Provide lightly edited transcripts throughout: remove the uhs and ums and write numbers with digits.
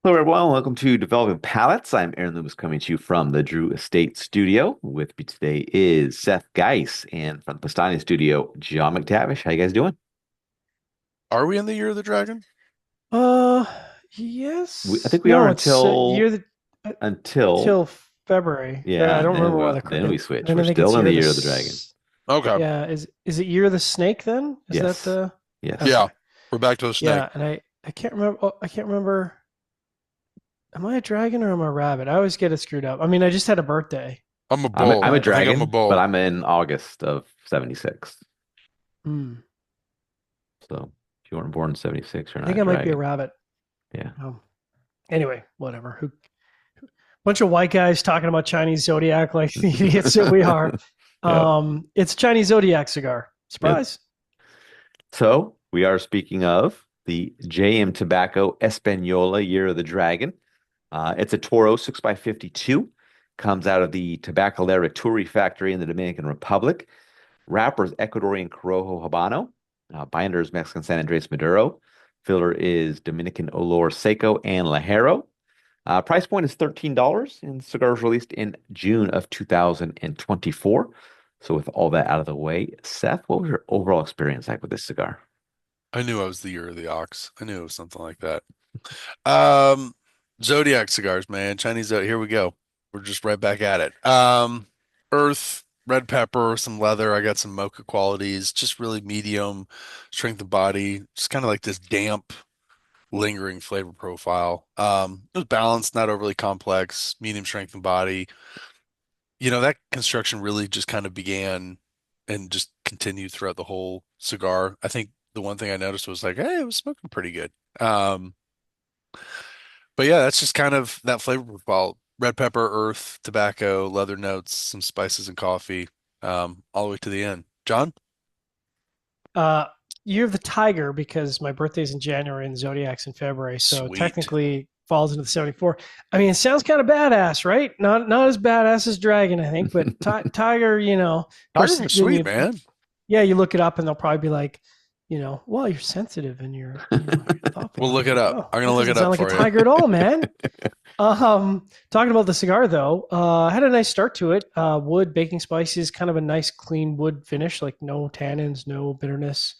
Hello, everyone. Welcome to Developing Palettes. I'm Aaron Loomis coming to you from the Drew Estate Studio. With me today is Seth Geis, and from the Pastani Studio, John McTavish. How you guys doing? Are we in the Year of the Dragon? Uh, I yes. think we are No, it's until year that until till February. I yeah, don't then remember we what then we switch. then We're I think it's still in year the of the Year of the Dragon. Okay. yeah, is it year of the snake then? Is that Yes, the yes. Yeah. okay. We're back to the snake. Yeah, and I can't remember I can't remember, am I a dragon or am I a rabbit? I always get it screwed up. I mean, I just had a birthday, I'm a I'm a bull. but I think I'm a dragon, but bull. I'm in August of '76. hmm, So if you weren't born in '76, you're I not think a I might be a dragon. rabbit. Yeah. Um, anyway, whatever. Who Bunch of white guys talking about Chinese zodiac like the idiots that we are. Yep. It's Chinese zodiac cigar. Yep. Surprise. So we are speaking of the JM Tobacco Española Year of the Dragon. It's a Toro 6x52. Comes out of the Tabacalera Turi factory in the Dominican Republic. Wrapper is Ecuadorian Corojo Habano. Binder is Mexican San Andres Maduro. Filler is Dominican Olor Seco and Lajero. Price point is $13, and the cigar was released in June of 2024. So with all that out of the way, Seth, what was your overall experience like with this cigar? I knew I was the Year of the Ox. I knew it was something like that. Um, Zodiac cigars, man. Chinese Zodiac. Here we go. We're just right back at it. Earth, red pepper, some leather. I got some mocha qualities. Just really medium strength of body. Just kind of like this damp, lingering flavor profile. It was balanced, not overly complex, medium strength and body. That construction really just kind of began and just continued throughout the whole cigar. I think the one thing I noticed was like, hey, it was smoking pretty good. Um, but yeah, that's just kind of that flavor profile. Red pepper, earth, tobacco, leather notes, some spices and coffee, all the way to the end. John? Uh, Year of the Tiger because my birthday's in January and Zodiac's in February, so Sweet. technically falls into the 74. I mean, it sounds kind of badass, right? Not as badass as Dragon, I think, but Tiger, of course, Tigers are then sweet, man. yeah, you look it up and they'll probably be like, well, you're sensitive and you're thoughtful. We'll And look I'm it like, up. oh, I'm gonna that look doesn't it sound up like a for you. tiger at all, man. Talking about the cigar though, had a nice start to it. Wood, baking spices, kind of a nice clean wood finish, like no tannins, no bitterness,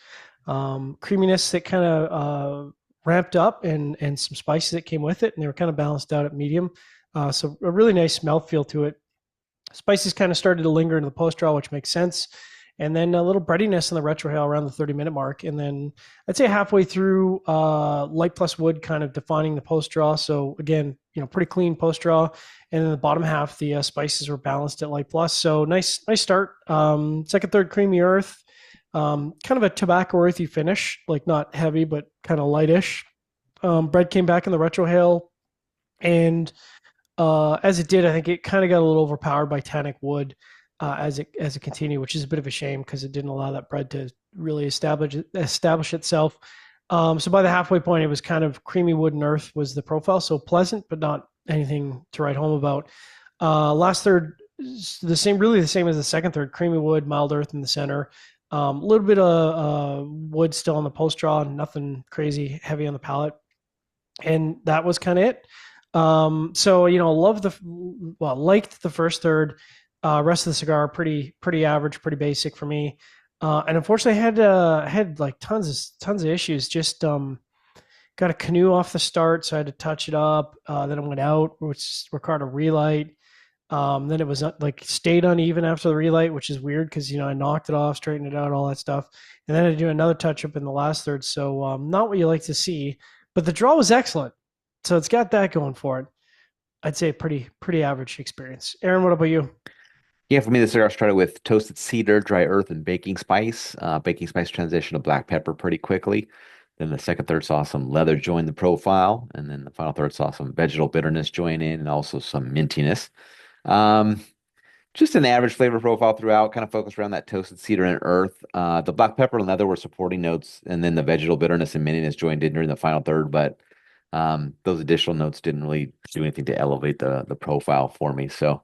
creaminess that kind of ramped up, and some spices that came with it, and they were kind of balanced out at medium. So a really nice mouthfeel to it. Spices kind of started to linger in the post draw, which makes sense. And then a little breadiness in the retrohale around the 30-minute mark. And then I'd say halfway through, light plus wood kind of defining the post draw. So again, pretty clean post draw. And then the bottom half, the spices were balanced at light plus. So nice start. Second, third, creamy earth. Kind of a tobacco earthy finish, like not heavy, but kind of lightish. Bread came back in the retrohale, and as it did, I think it kind of got a little overpowered by tannic wood as it continued, which is a bit of a shame because it didn't allow that bread to really establish itself. So by the halfway point, it was kind of creamy wood and earth was the profile, so pleasant, but not anything to write home about. Last third, really the same as the second third, creamy wood, mild earth in the center. A little bit of wood still on the post draw, nothing crazy heavy on the palate, and that was kind of it. So liked the first third. Rest of the cigar pretty average, pretty basic for me. And unfortunately, had like tons of issues. Just got a canoe off the start, so I had to touch it up. Then it went out, which required a relight. Then it was like stayed uneven after the relight, which is weird because I knocked it off, straightened it out, all that stuff, and then I had to do another touch up in the last third. So not what you like to see, but the draw was excellent, so it's got that going for it. I'd say pretty average experience. Aaron, what about you? Yeah, for me, the cigar started with toasted cedar, dry earth, and baking spice. Baking spice transitioned to black pepper pretty quickly. Then the second third saw some leather join the profile, and then the final third saw some vegetal bitterness join in, and also some mintiness. Um, just an average flavor profile throughout, kind of focused around that toasted cedar and earth. The black pepper and leather were supporting notes, and then the vegetal bitterness and mintiness joined in during the final third. But those additional notes didn't really do anything to elevate the profile for me. So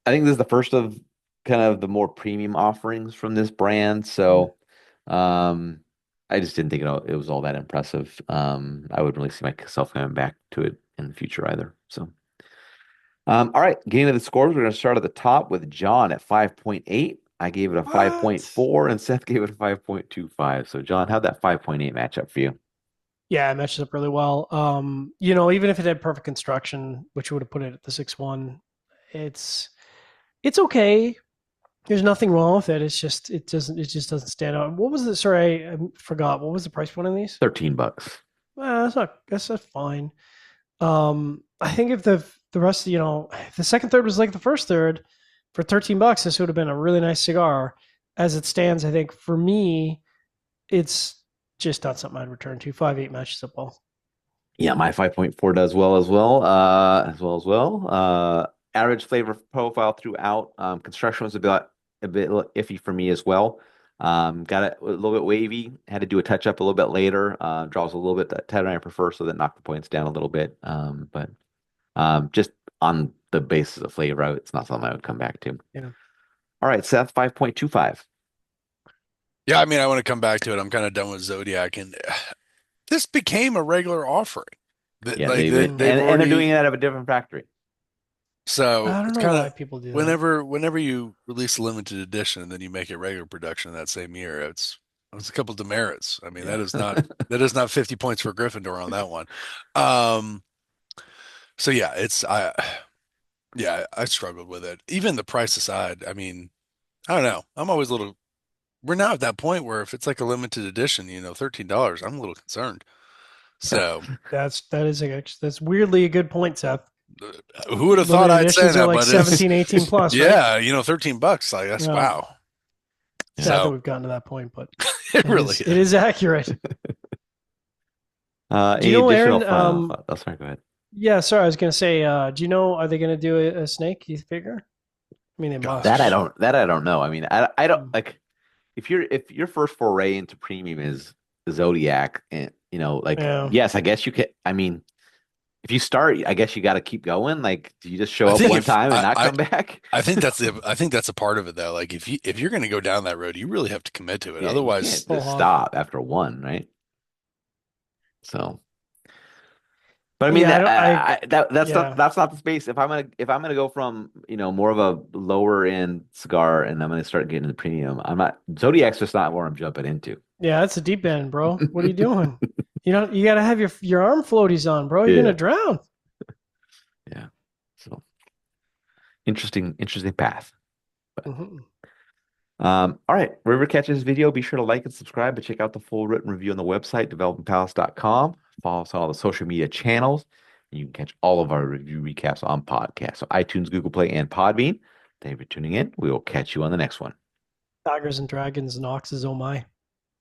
I think this is the first of kind of the more premium offerings from this brand. Mm. So um, I just didn't think it was all that impressive. I wouldn't really see myself coming back to it in the future either. So, all right, getting to the scores, we're going to start at the top with John at 5.8. I gave it a What? 5.4, and Seth gave it a 5.25. So, John, how'd that 5.8 match up for you? Yeah, it matches up really well. Even if it had perfect construction, which would have put it at the 6.1, it's it's okay. There's nothing wrong with it. It just doesn't stand out. What was the sorry, I forgot. What was the price point on these? $13. That's fine. I think if the rest, if the second third was like the first third for $13, this would have been a really nice cigar. As it stands, I think for me, it's just not something I'd return to. 5.8 matches up well. Yeah, my 5.4 does well as well. Average flavor profile throughout. Construction was a bit iffy for me as well. Got it a little bit wavy. Had to do a touch up a little bit later. Draws a little bit tighter than I prefer, so that knocked the points down a little bit. But just on the basis of flavor, it's not something I would come back to. Yeah. All right, Seth, 5.25. Yeah, I mean, I want to come back to it. I'm kind of done with Zodiac, and this became a regular offering. Yeah, Like they've been, they've and they're doing already, it out of a different factory. so I don't it's know kind why of people do that. whenever you release a limited edition and then you make it regular production that same year, it's a couple demerits. I mean, Yeah. that is not 50 points for Gryffindor on that one. Um, so yeah, I struggled with it. Even the price aside, I mean, I don't know. I'm always a little. We're now at that point where if it's like a limited edition, $13, I'm a little concerned. So That's weirdly a good point, Seth. who would have thought Limited I'd say editions are that? like But it's 17, 18 plus, right? yeah, $13. Like that's Yeah. wow. Sad that So we've gotten to that point, but it really it is accurate. Do you Any know, additional Aaron? final thoughts? Oh, sorry, go ahead. Yeah, sorry, I was gonna say, do you know, are they gonna do a snake, you figure? I mean, they must. That I gosh. don't that I don't know. I mean, I don't Mm. like if your first foray into premium is Zodiac, and like, Yeah. yes, I guess you can. I mean, if you start, I guess you got to keep going. Like, do you just show I up think one if time and not come back? I think that's a part of it though. Like if you're going to go down that road, you really have to commit to it. Yeah, you can't Otherwise, Full just hog. stop after one, right? So, but I mean Yeah, I that don't. Yeah. that's not the space. If I'm gonna go from more of a lower end cigar and I'm gonna start getting the premium, I'm not Zodiac's just not where I'm jumping into. Yeah, that's a deep end, bro. What are you doing? You gotta have your arm floaties on, bro. You're gonna Yeah, drown. yeah. So interesting path. Mhm. All right. Wherever you catch this video, be sure to like and subscribe, but check out the full written review on the website, developmentpalace.com. Follow us on all the social media channels, and you can catch all of our review recaps on podcasts. So iTunes, Google Play, and Podbean. Thank you for tuning in. We will catch you on the next one. Tigers and dragons and oxes, oh my.